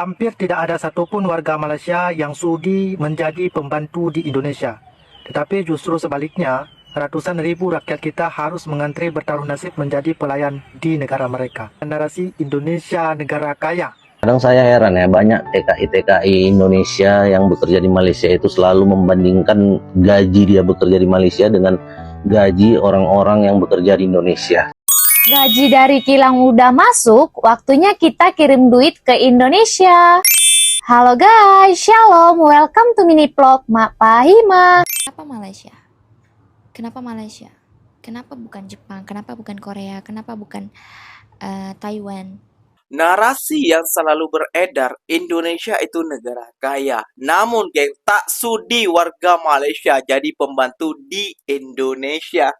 Hampir tidak ada satupun warga Malaysia yang sudi menjadi pembantu di Indonesia. Tetapi justru sebaliknya, ratusan ribu rakyat kita harus mengantri bertaruh nasib menjadi pelayan di negara mereka. Narasi Indonesia negara kaya. Kadang saya heran ya, banyak TKI Indonesia yang bekerja di Malaysia itu selalu membandingkan gaji dia bekerja di Malaysia dengan gaji orang-orang yang bekerja di Indonesia. Gaji dari kilang udah masuk, waktunya kita kirim duit ke Indonesia. Halo guys, shalom, welcome to mini vlog Mak Pahima. Kenapa Malaysia? Kenapa Malaysia? Kenapa bukan Jepang? Kenapa bukan Korea? Kenapa bukan Taiwan? Narasi yang selalu beredar, Indonesia itu negara kaya. Namun, geng, tak sudi warga Malaysia jadi pembantu di Indonesia.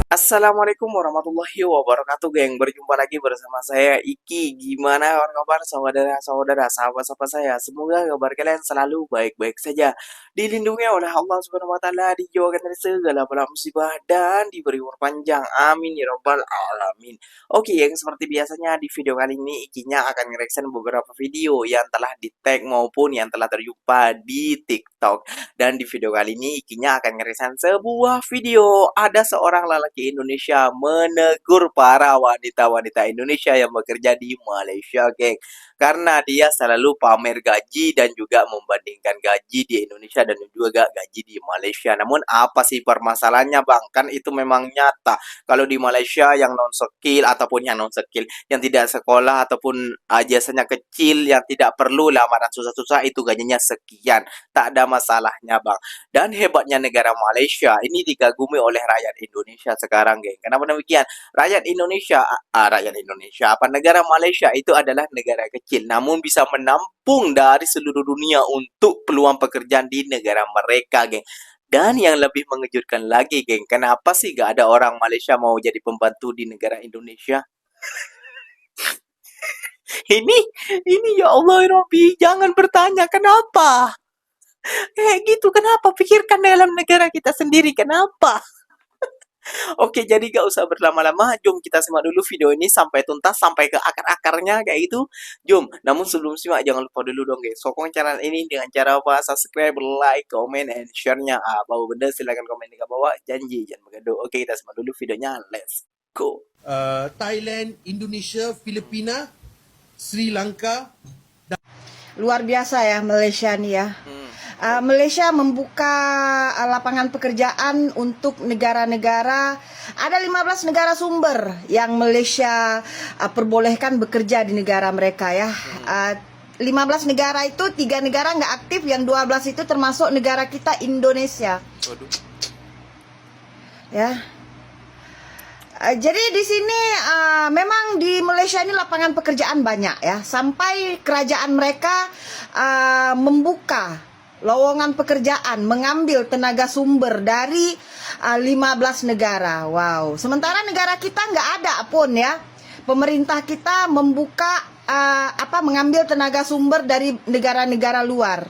Assalamualaikum warahmatullahi wabarakatuh, geng. Berjumpa lagi bersama saya Iki. Gimana kabar saudara-saudara, sahabat-sahabat saya? Semoga kabar kalian selalu baik-baik saja, dilindungi oleh Allah Subhanahu wa taala, dijauhkan dari segala bala musibah dan diberi umur panjang. Amin ya rabbal alamin. Oke, yang seperti biasanya di video kali ini Ikinya akan nge-reaction beberapa video yang telah di-tag maupun yang telah terjumpa di TikTok. Dan di video kali ini Ikinya akan nge-reaction sebuah video ada seorang lelaki Indonesia menegur para wanita-wanita Indonesia yang bekerja di Malaysia, geng. Karena dia selalu pamer gaji dan juga membandingkan gaji di Indonesia dan juga gaji di Malaysia. Namun apa sih permasalahannya, Bang? Kan itu memang nyata. Kalau di Malaysia yang non-skill ataupun yang non-skill, yang tidak sekolah ataupun jasanya kecil, yang tidak perlu lamaran susah-susah, itu gajinya sekian. Tak ada masalahnya, Bang. Dan hebatnya negara Malaysia ini dikagumi oleh rakyat Indonesia sekarang, geng. Kenapa demikian? Rakyat Indonesia, negara Malaysia itu adalah negara kecil, namun bisa menampung dari seluruh dunia untuk peluang pekerjaan di negara mereka, geng. Dan yang lebih mengejutkan lagi, geng, kenapa sih gak ada orang Malaysia mau jadi pembantu di negara Indonesia? ini ya Allah Robbi, jangan bertanya kenapa. Kayak gitu, kenapa? Pikirkan dalam negara kita sendiri, kenapa? Oke, jadi gak usah berlama-lama, jom kita simak dulu video ini sampai tuntas, sampai ke akar-akarnya kayak gitu. Jom, namun sebelum simak jangan lupa dulu dong guys, sokong channel ini dengan cara apa? Subscribe, like, comment, and share-nya. Apa benda silahkan komen di bawah, janji jangan bergaduh. Oke, kita simak dulu videonya, let's go. Thailand, Indonesia, Filipina, Sri Lanka. Luar biasa ya Malaysia nih ya. Malaysia membuka lapangan pekerjaan untuk negara-negara. Ada 15 negara sumber yang Malaysia perbolehkan bekerja di negara mereka ya. 15 negara itu 3 negara nggak aktif, yang 12 itu termasuk negara kita Indonesia. Ya. Jadi di sini memang di Malaysia ini lapangan pekerjaan banyak ya. Sampai kerajaan mereka membuka lowongan pekerjaan, mengambil tenaga sumber dari 15 negara. Wow. Sementara negara kita nggak ada pun ya. Pemerintah kita membuka mengambil tenaga sumber dari negara-negara luar.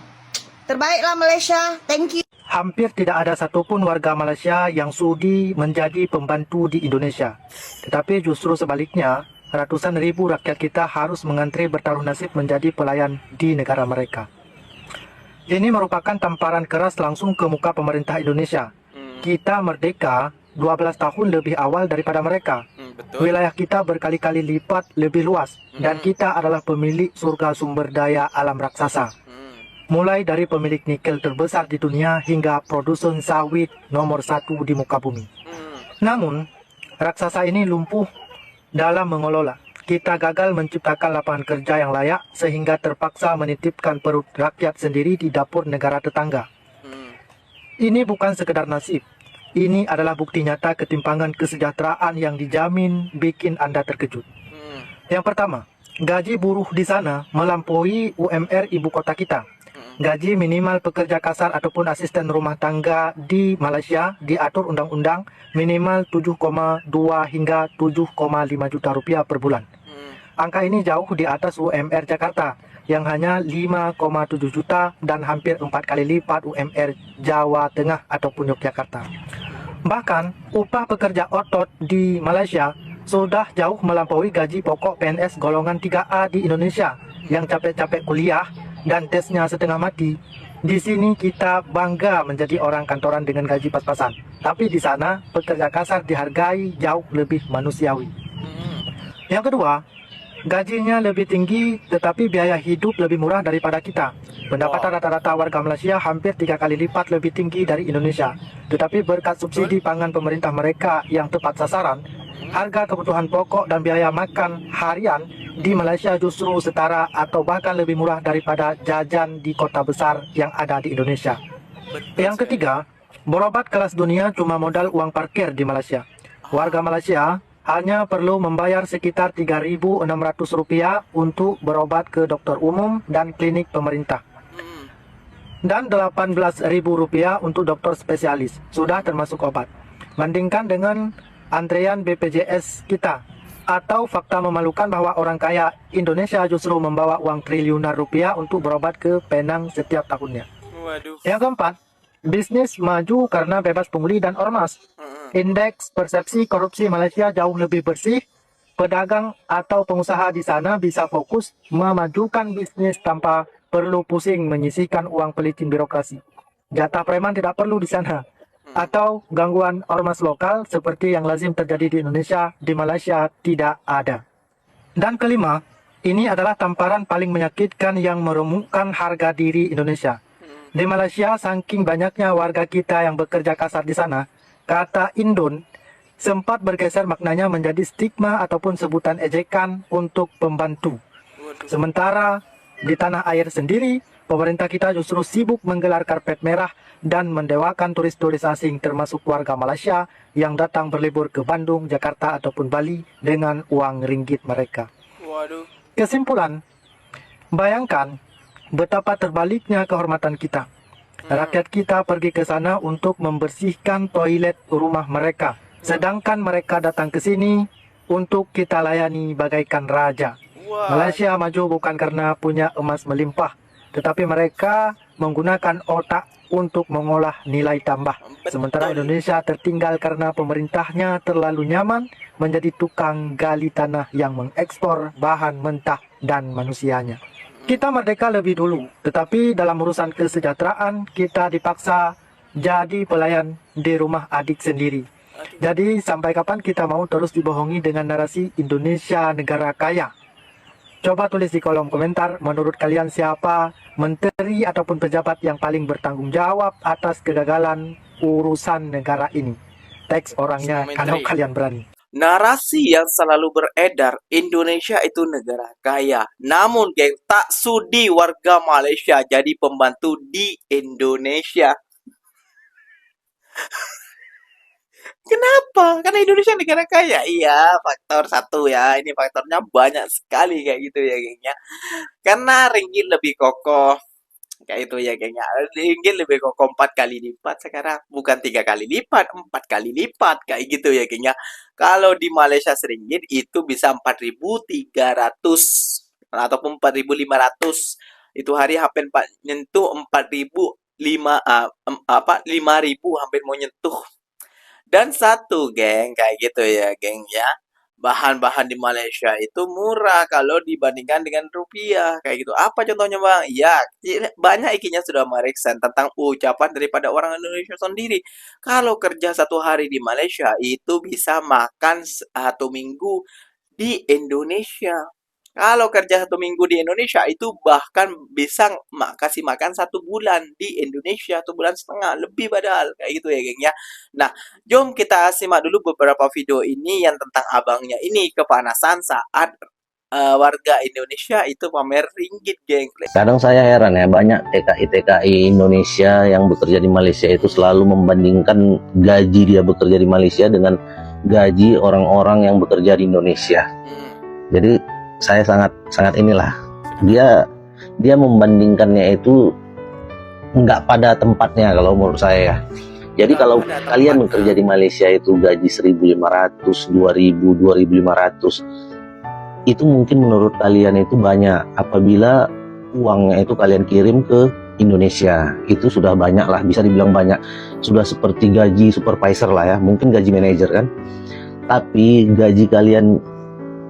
Terbaiklah Malaysia. Thank you. Hampir tidak ada satupun warga Malaysia yang sudi menjadi pembantu di Indonesia. Tetapi justru sebaliknya, ratusan ribu rakyat kita harus mengantri bertaruh nasib menjadi pelayan di negara mereka. Ini merupakan tamparan keras langsung ke muka pemerintah Indonesia. Kita merdeka 12 tahun lebih awal daripada mereka. Betul. Wilayah kita berkali-kali lipat lebih luas. Dan kita adalah pemilik surga sumber daya alam raksasa. Mulai dari pemilik nikel terbesar di dunia hingga produsen sawit nomor 1 di muka bumi. Namun, raksasa ini lumpuh dalam mengelola. Kita gagal menciptakan lapangan kerja yang layak sehingga terpaksa menitipkan perut rakyat sendiri di dapur negara tetangga. Ini bukan sekedar nasib. Ini adalah bukti nyata ketimpangan kesejahteraan yang dijamin bikin Anda terkejut. Yang pertama, gaji buruh di sana melampaui UMR ibu kota kita. Gaji minimal pekerja kasar ataupun asisten rumah tangga di Malaysia diatur undang-undang minimal 7,2 hingga 7,5 juta rupiah per bulan. Angka ini jauh di atas UMR Jakarta yang hanya 5,7 juta dan hampir 4 kali lipat UMR Jawa Tengah ataupun Yogyakarta. Bahkan, upah pekerja otot di Malaysia sudah jauh melampaui gaji pokok PNS golongan 3A di Indonesia yang capek-capek kuliah dan tesnya setengah mati. Di sini kita bangga menjadi orang kantoran dengan gaji pas-pasan. Tapi di sana, pekerja kasar dihargai jauh lebih manusiawi. Yang kedua, gajinya lebih tinggi tetapi biaya hidup lebih murah daripada kita. Pendapatan rata-rata warga Malaysia hampir 3 kali lipat lebih tinggi dari Indonesia. Tetapi berkat subsidi pangan pemerintah mereka yang tepat sasaran, harga kebutuhan pokok dan biaya makan harian di Malaysia justru setara atau bahkan lebih murah daripada jajan di kota besar yang ada di Indonesia. Yang ketiga, berobat kelas dunia cuma modal uang parkir di Malaysia. Warga Malaysia hanya perlu membayar sekitar Rp3.600 untuk berobat ke dokter umum dan klinik pemerintah. Dan Rp18.000 untuk dokter spesialis, sudah termasuk obat. Bandingkan dengan antrean BPJS kita. Atau fakta memalukan bahwa orang kaya Indonesia justru membawa uang triliunan rupiah untuk berobat ke Penang setiap tahunnya. Waduh. Yang keempat, bisnis maju karena bebas pungli dan ormas. Indeks persepsi korupsi Malaysia jauh lebih bersih. Pedagang atau pengusaha di sana bisa fokus memajukan bisnis tanpa perlu pusing menyisihkan uang pelicin birokrasi. Jatah preman tidak perlu di sana. Atau gangguan ormas lokal seperti yang lazim terjadi di Indonesia, di Malaysia tidak ada. Dan kelima, ini adalah tamparan paling menyakitkan yang meremukkan harga diri Indonesia. Di Malaysia, saking banyaknya warga kita yang bekerja kasar di sana, kata Indon sempat bergeser maknanya menjadi stigma ataupun sebutan ejekan untuk pembantu. Sementara di tanah air sendiri, pemerintah kita justru sibuk menggelar karpet merah dan mendewakan turis-turis asing termasuk warga Malaysia yang datang berlibur ke Bandung, Jakarta ataupun Bali dengan uang ringgit mereka. Waduh. Kesimpulan, bayangkan betapa terbaliknya kehormatan kita. Rakyat kita pergi ke sana untuk membersihkan toilet rumah mereka, sedangkan mereka datang ke sini untuk kita layani bagaikan raja. Malaysia maju bukan karena punya emas melimpah, tetapi mereka menggunakan otak untuk mengolah nilai tambah. Sementara Indonesia tertinggal karena pemerintahnya terlalu nyaman menjadi tukang gali tanah yang mengekspor bahan mentah dan manusianya. Kita merdeka lebih dulu, tetapi dalam urusan kesejahteraan kita dipaksa jadi pelayan di rumah adik sendiri. Jadi sampai kapan kita mau terus dibohongi dengan narasi Indonesia negara kaya? Coba tulis di kolom komentar, menurut kalian siapa menteri ataupun pejabat yang paling bertanggung jawab atas kegagalan urusan negara ini? Teks orangnya kalau kalian berani. Narasi yang selalu beredar, Indonesia itu negara kaya. Namun, geng, tak sudi warga Malaysia jadi pembantu di Indonesia. Kenapa? Karena Indonesia negara kaya. Iya, faktor satu ya. Ini faktornya banyak sekali kayak gitu ya, gengnya. Karena ringgit lebih kokoh. Kayak itu ya, gengnya. Ringgit lebih kokoh 4 kali lipat sekarang. Bukan 3 kali lipat, 4 kali lipat. Kayak gitu ya, gengnya. Kalau di Malaysia seringgit itu bisa 4.300 ataupun 4.500. Itu hari hampir nyentuh 5.000 hampir mau nyentuh. Dan satu, geng, kayak gitu ya, geng ya. Bahan-bahan di Malaysia itu murah kalau dibandingkan dengan rupiah, kayak gitu. Apa contohnya, Bang? Ya, banyak ikinya sudah meriksa tentang ucapan daripada orang Indonesia sendiri. Kalau kerja 1 hari di Malaysia itu bisa makan 1 minggu di Indonesia. Kalau kerja 1 minggu di Indonesia itu bahkan bisa kasih makan 1 bulan di Indonesia, 1 bulan setengah, lebih padahal kayak gitu ya, geng ya. Nah, jom kita simak dulu beberapa video ini yang tentang abangnya ini kepanasan saat warga Indonesia itu pamer ringgit, geng. Kadang saya heran ya, banyak TKI-TKI Indonesia yang bekerja di Malaysia itu selalu membandingkan gaji dia bekerja di Malaysia dengan gaji orang-orang yang bekerja di Indonesia. Jadi saya sangat inilah, dia membandingkannya itu nggak pada tempatnya kalau menurut saya ya. Jadi kalau kalian bekerja di Malaysia itu gaji 1.500, 2.000, 2.500, itu mungkin menurut kalian itu banyak. Apabila uangnya itu kalian kirim ke Indonesia. Itu sudah banyak lah, bisa dibilang banyak. Sudah seperti gaji supervisor lah ya, mungkin gaji manajer kan. Tapi gaji kalian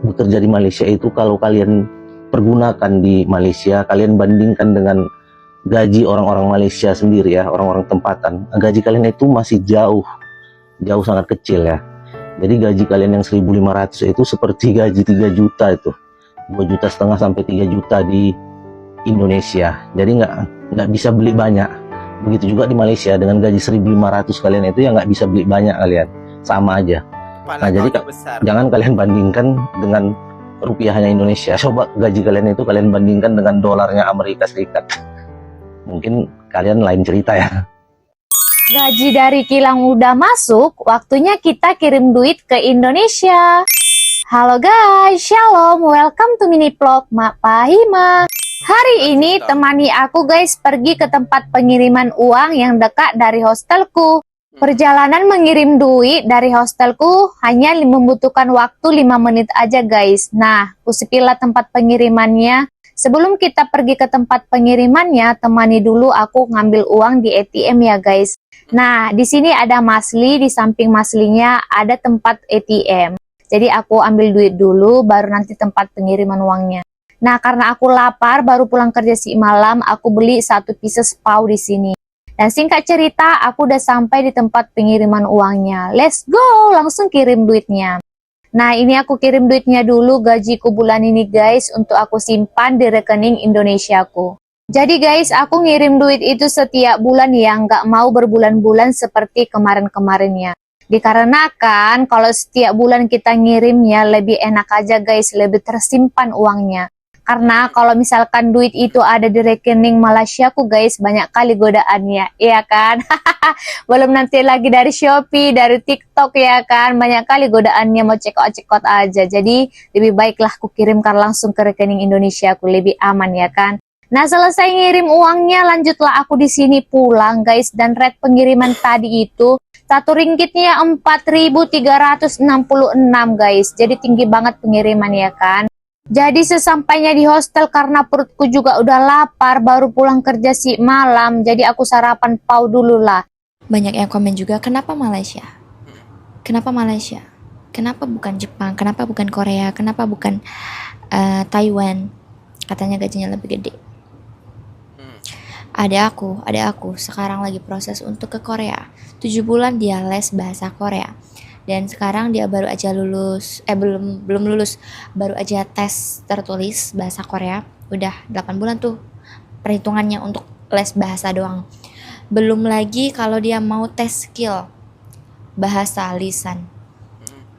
bekerja di Malaysia itu kalau kalian pergunakan di Malaysia, kalian bandingkan dengan gaji orang-orang Malaysia sendiri ya, orang-orang tempatan, gaji kalian itu masih jauh sangat kecil ya. Jadi gaji kalian yang 1.500 itu seperti gaji 3 juta itu, 2,5 juta sampai 3 juta di Indonesia. Jadi nggak bisa beli banyak. Begitu juga di Malaysia dengan gaji 1.500 kalian itu ya nggak bisa beli banyak kalian, sama aja. Nah jadi jangan kalian bandingkan dengan rupiahnya Indonesia. Coba gaji kalian itu kalian bandingkan dengan dolarnya Amerika Serikat. Mungkin kalian lain cerita ya. Gaji dari kilang udah masuk, waktunya kita kirim duit ke Indonesia. Halo guys, shalom, welcome to mini vlog Mak Pahima. Hari ini temani aku guys pergi ke tempat pengiriman uang yang dekat dari hostelku. Perjalanan mengirim duit dari hostelku hanya membutuhkan waktu 5 menit aja guys. Nah, kusepilah tempat pengirimannya. Sebelum kita pergi ke tempat pengirimannya, temani dulu aku ngambil uang di ATM ya guys. Nah, di sini ada Masli, di samping Maslinya ada tempat ATM. Jadi aku ambil duit dulu, baru nanti tempat pengiriman uangnya. Nah, karena aku lapar, baru pulang kerja si malam, aku beli 1 pieces pau di sini. Dan singkat cerita, aku udah sampai di tempat pengiriman uangnya. Let's go, langsung kirim duitnya. Nah, ini aku kirim duitnya dulu gajiku bulan ini guys, untuk aku simpan di rekening Indonesiaku. Jadi guys, aku ngirim duit itu setiap bulan ya, nggak mau berbulan-bulan seperti kemarin-kemarinnya. Dikarenakan kalau setiap bulan kita ngirimnya lebih enak aja guys, lebih tersimpan uangnya. Karena kalau misalkan duit itu ada di rekening Malaysiaku guys, banyak kali godaannya, iya kan? Belum nanti lagi dari Shopee, dari TikTok ya kan, banyak kali godaannya mau cekot-cekot aja. Jadi lebih baiklah aku kirimkan langsung ke rekening Indonesiaku, lebih aman ya kan? Nah, selesai ngirim uangnya, lanjutlah aku di sini pulang guys, dan rate pengiriman tadi itu 1 ringgitnya 4.366 guys. Jadi tinggi banget pengiriman ya kan. Jadi sesampainya di hostel karena perutku juga udah lapar, baru pulang kerja si malam, jadi aku sarapan pau dulu lah. Banyak yang komen juga, kenapa Malaysia? Kenapa Malaysia? Kenapa bukan Jepang? Kenapa bukan Korea? Kenapa bukan Taiwan? Katanya gajinya lebih gede. Ada aku sekarang lagi proses untuk ke Korea. 7 bulan dia les bahasa Korea. Dan sekarang dia baru aja lulus, belum lulus, baru aja tes tertulis bahasa Korea. Udah 8 bulan tuh perhitungannya untuk les bahasa doang. Belum lagi kalau dia mau tes skill bahasa lisan.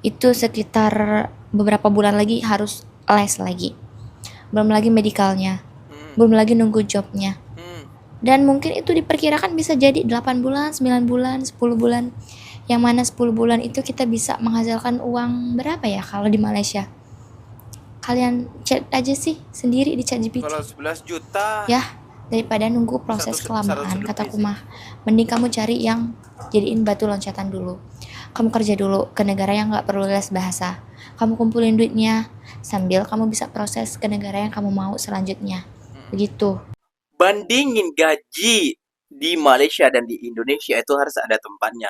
Itu sekitar beberapa bulan lagi harus les lagi. Belum lagi medikalnya. Belum lagi nunggu jobnya. Dan mungkin itu diperkirakan bisa jadi 8 bulan, 9 bulan, 10 bulan. Yang mana 10 bulan itu kita bisa menghasilkan uang berapa ya kalau di Malaysia? Kalian cek aja sih sendiri di ChatGPT. Kalau 11 juta Ya, daripada nunggu proses kelamaan, kataku mah. Mending kamu cari yang jadiin batu loncatan dulu. Kamu kerja dulu ke negara yang gak perlu les bahasa. Kamu kumpulin duitnya, sambil kamu bisa proses ke negara yang kamu mau selanjutnya. Begitu. bandingin gaji di Malaysia dan di Indonesia itu harus ada tempatnya.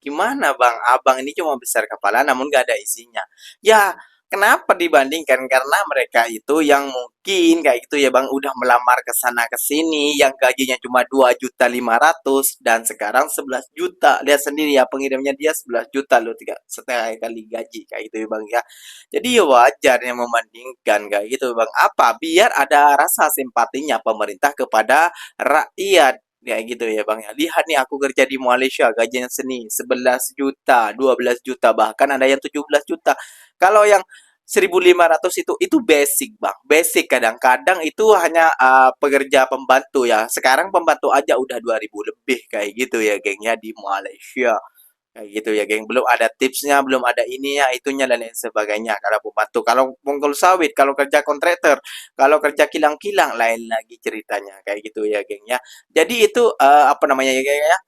Gimana bang? Abang ini cuma besar kepala namun gak ada isinya. Ya, kenapa dibandingkan? Karena mereka itu yang mungkin kayak gitu ya bang, udah melamar ke sana ke sini, yang gajinya cuma 2.500.000 dan sekarang 11 juta. Lihat sendiri ya, pengirimnya dia 11 juta loh, 3,5 kali gaji kayak gitu ya bang ya. Jadi ya wajar yang membandingkan kayak gitu bang. Apa? Biar ada rasa simpatinya pemerintah kepada rakyat. Ya gitu ya bang ya. Lihat nih aku kerja di Malaysia gajinya 11 juta, 12 juta, bahkan ada yang 17 juta. Kalau yang 1.500 itu basic bang. Basic, kadang-kadang itu hanya pekerja pembantu ya. Sekarang pembantu aja udah 2.000 lebih kayak gitu ya gengnya di Malaysia. Kayak gitu ya, geng. Belum ada tipsnya, belum ada ininya, itunya dan lain sebagainya. Kalau pembantu, kalau pengkul sawit, kalau kerja kontraktor, kalau kerja kilang-kilang, lain lagi ceritanya. Kayak gitu ya, geng ya. Jadi itu apa namanya ya, geng ya?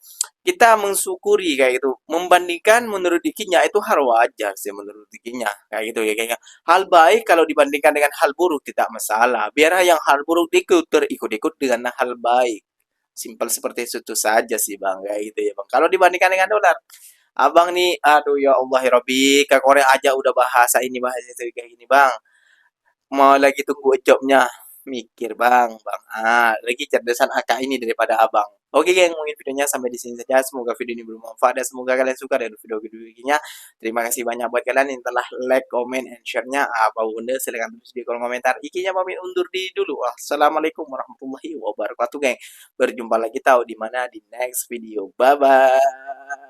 Kita mensyukuri kayak gitu. Membandingkan menurut dikinya itu hal wajar sih menurut dikinya. Kayak gitu ya, geng ya. Hal baik kalau dibandingkan dengan hal buruk tidak masalah. Biar yang hal buruk ikut terikut-ikut dengan hal baik. Simpel seperti itu saja sih Bang, kayak gitu ya Bang. Kalau dibandingkan dengan dolar, Abang nih, aduh ya Allah ya Robbi, ke Korea aja udah bahasa ini bahasa itu kayak gini Bang. Mau lagi tunggu jobnya, mikir Bang. Lagi cerdasan AK ini daripada Abang. Oke geng, mungkin videonya sampai di sini saja. Semoga video ini bermanfaat dan semoga kalian suka dengan video-video ini. Terima kasih banyak buat kalian yang telah like, comment, and share-nya. Apa bunda, silahkan tulis di kolom komentar. Ikinya pamit undur diri dulu. Assalamualaikum warahmatullahi wabarakatuh geng. Berjumpa lagi tahu di mana di next video. Bye bye.